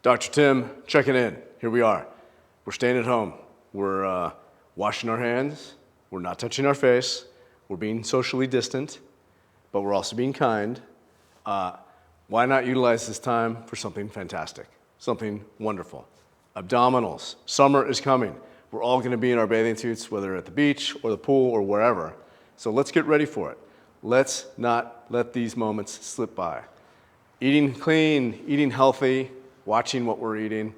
Dr. Tim, checking in. Here we are. We're staying at home. We're washing our hands. We're not touching our face. We're being socially distant, but we're also being kind. Why not utilize this time for something fantastic, something wonderful? Abdominals. Summer is coming. We're all going to be in our bathing suits, whether at the beach or the pool or wherever. So let's get ready for it. Let's not let these moments slip by. Eating clean, eating healthy, watching what we're eating,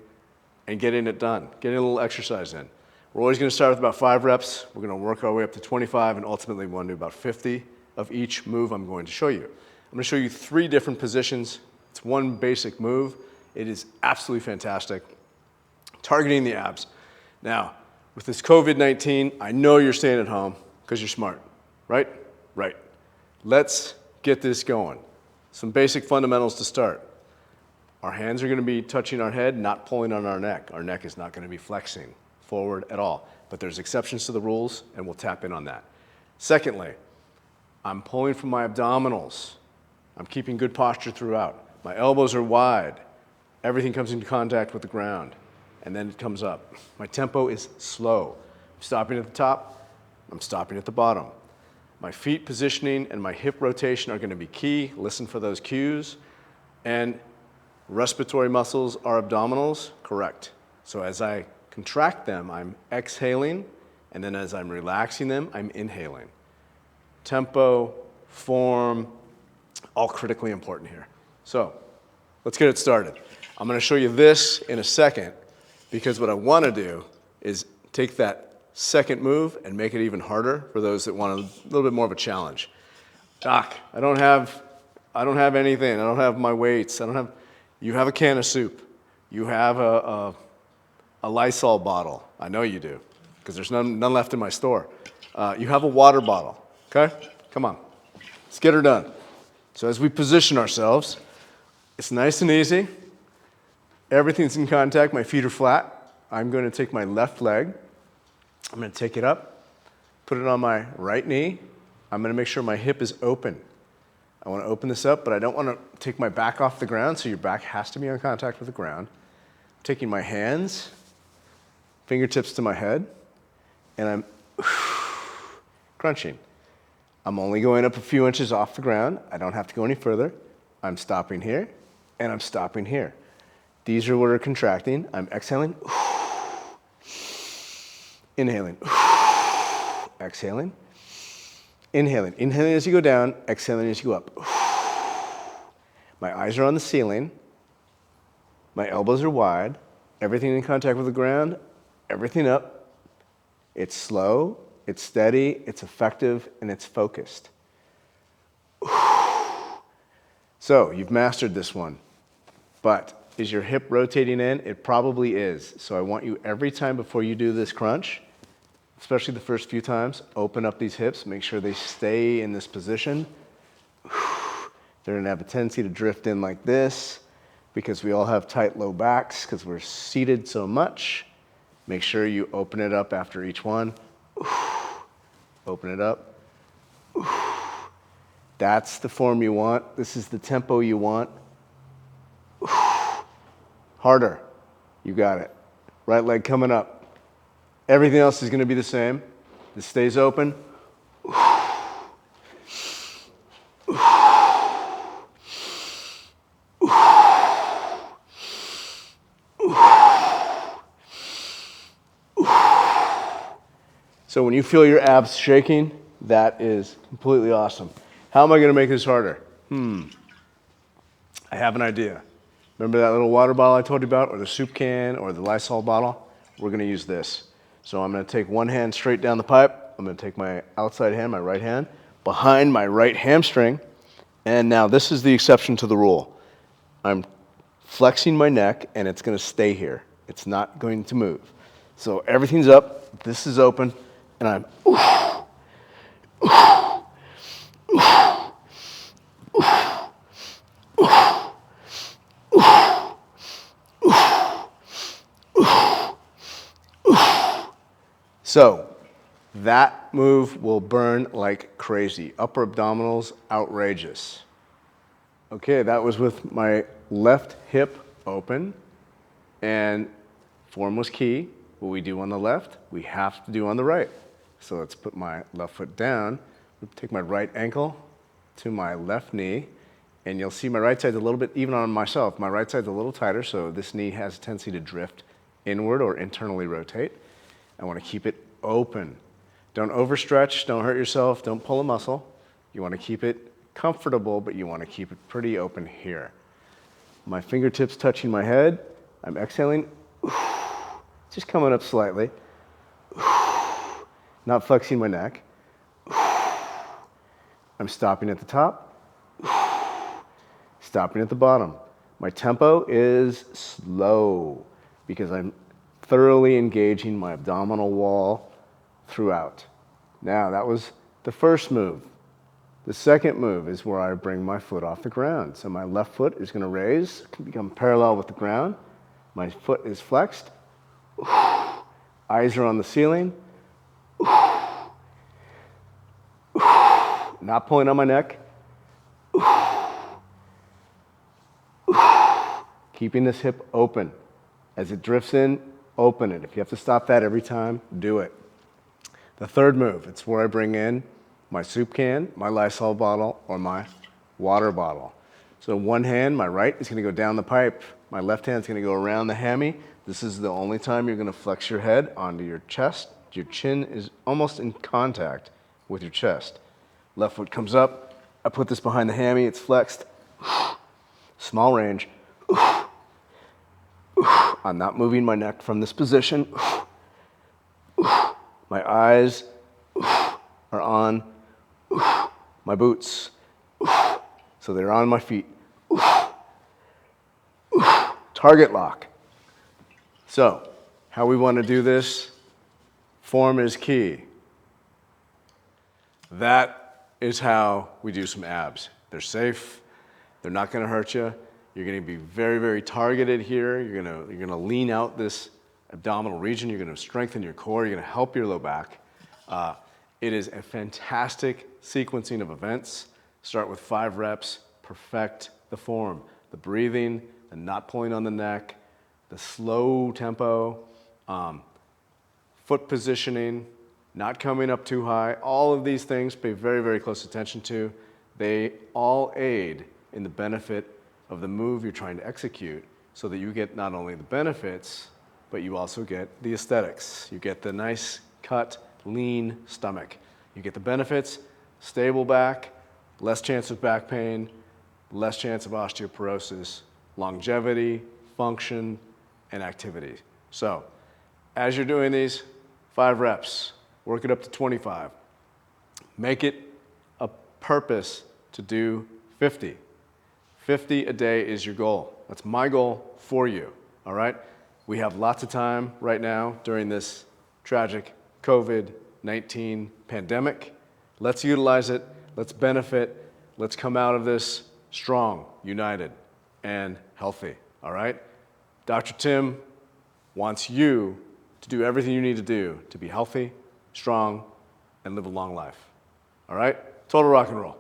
and getting it done, getting a little exercise in. We're always going to start with about 5 reps. We're going to work our way up to 25, and ultimately we want to do about 50 of each move I'm going to show you. I'm going to show you 3 different positions. It's one basic move. It is absolutely fantastic. Targeting the abs. Now, with this COVID-19, I know you're staying at home because you're smart, right? Right. Let's get this going. Some basic fundamentals to start. Our hands are going to be touching our head, not pulling on our neck. Our neck is not going to be flexing forward at all. But there's exceptions to the rules, and we'll tap in on that. Secondly, I'm pulling from my abdominals. I'm keeping good posture throughout. My elbows are wide. Everything comes into contact with the ground, and then it comes up. My tempo is slow. I'm stopping at the top. I'm stopping at the bottom. My feet positioning and my hip rotation are going to be key. Listen for those cues. And respiratory muscles are abdominals, correct. So as I contract them, I'm exhaling, and then as I'm relaxing them, I'm inhaling. Tempo, form, all critically important here. So let's get it started. I'm going to show you this in a second, because what I want to do is take that second move and make it even harder for those that want a little bit more of a challenge. Doc, I don't have anything. I don't have my weights. You have a can of soup. You have a Lysol bottle. I know you do, because there's none left in my store. You have a water bottle, okay? Come on, let's get her done. So as we position ourselves, it's nice and easy. Everything's in contact. My feet are flat. I'm going to take my left leg. I'm going to take it up, put it on my right knee. I'm going to make sure my hip is open. I want to open this up, but I don't want to take my back off the ground, so your back has to be in contact with the ground. I'm taking my hands, fingertips to my head, and I'm crunching. I'm only going up a few inches off the ground. I don't have to go any further. I'm stopping here, and I'm stopping here. These are what are contracting. I'm exhaling, inhaling, exhaling, inhaling. Inhaling as you go down, exhaling as you go up. My eyes are on the ceiling. My elbows are wide. Everything in contact with the ground, everything up. It's slow, it's steady, it's effective, and it's focused. So you've mastered this one, but is your hip rotating in? It probably is. So I want you every time before you do this crunch, especially the first few times, open up these hips, make sure they stay in this position. They're going to have a tendency to drift in like this because we all have tight low backs because we're seated so much. Make sure you open it up after each one. Open it up. That's the form you want. This is the tempo you want. Harder. You got it. Right leg coming up. Everything else is going to be the same. This stays open. So when you feel your abs shaking, that is completely awesome. How am I going to make this harder? I have an idea. Remember that little water bottle I told you about, or the soup can, or the Lysol bottle? We're going to use this. So I'm going to take one hand straight down the pipe. I'm going to take my outside hand, my right hand, behind my right hamstring. And now this is the exception to the rule. I'm flexing my neck, and it's going to stay here. It's not going to move. So everything's up. This is open. And I'm So that move will burn like crazy. Upper abdominals, outrageous. Okay, that was with my left hip open And form was key. What we do on the left, we have to do on the right. So let's put my left foot down, take my right ankle to my left knee, and you'll see my right side's a little bit, even on myself, my right side's a little tighter, so this knee has a tendency to drift inward or internally rotate. I want to keep it open. Don't overstretch, don't hurt yourself, don't pull a muscle. You want to keep it comfortable, but you want to keep it pretty open here. My fingertips touching my head, I'm exhaling, just coming up slightly, not flexing my neck. I'm stopping at the top, stopping at the bottom. My tempo is slow because I'm thoroughly engaging my abdominal wall throughout. Now, that was the first move. The second move is where I bring my foot off the ground. So my left foot is going to raise, become parallel with the ground. My foot is flexed. Eyes are on the ceiling. Not pulling on my neck. Keeping this hip open. As it drifts in, open it. If you have to stop that every time, do it. The third move, it's where I bring in my soup can, my Lysol bottle, or my water bottle. So one hand, my right, is going to go down the pipe. My left hand is going to go around the hammy. This is the only time you're going to flex your head onto your chest. Your chin is almost in contact with your chest. Left foot comes up. I put this behind the hammy. It's flexed. Small range. I'm not moving my neck from this position. My eyes are on my boots. So they're on my feet. Target lock. So, how we want to do this, form is key. That is how we do some abs. They're safe, they're not going to hurt you. You're going to be very, very targeted here. You're going to lean out this abdominal region. You're going to strengthen your core. You're going to help your low back. It is a fantastic sequencing of events. Start with 5 reps, perfect the form, the breathing, the not pulling on the neck, the slow tempo, foot positioning, not coming up too high. All of these things pay very, very close attention to. They all aid in the benefit of the move you're trying to execute so that you get not only the benefits, but you also get the aesthetics. You get the nice cut, lean stomach. You get the benefits, stable back, less chance of back pain, less chance of osteoporosis, longevity, function, and activity. So, as you're doing these 5 reps, work it up to 25. Make it a purpose to do 50. 50 a day is your goal. That's my goal for you, all right? We have lots of time right now during this tragic COVID-19 pandemic. Let's utilize it, let's benefit, let's come out of this strong, united, and healthy, all right? Dr. Tim wants you to do everything you need to do to be healthy, strong, and live a long life, all right? Total rock and roll.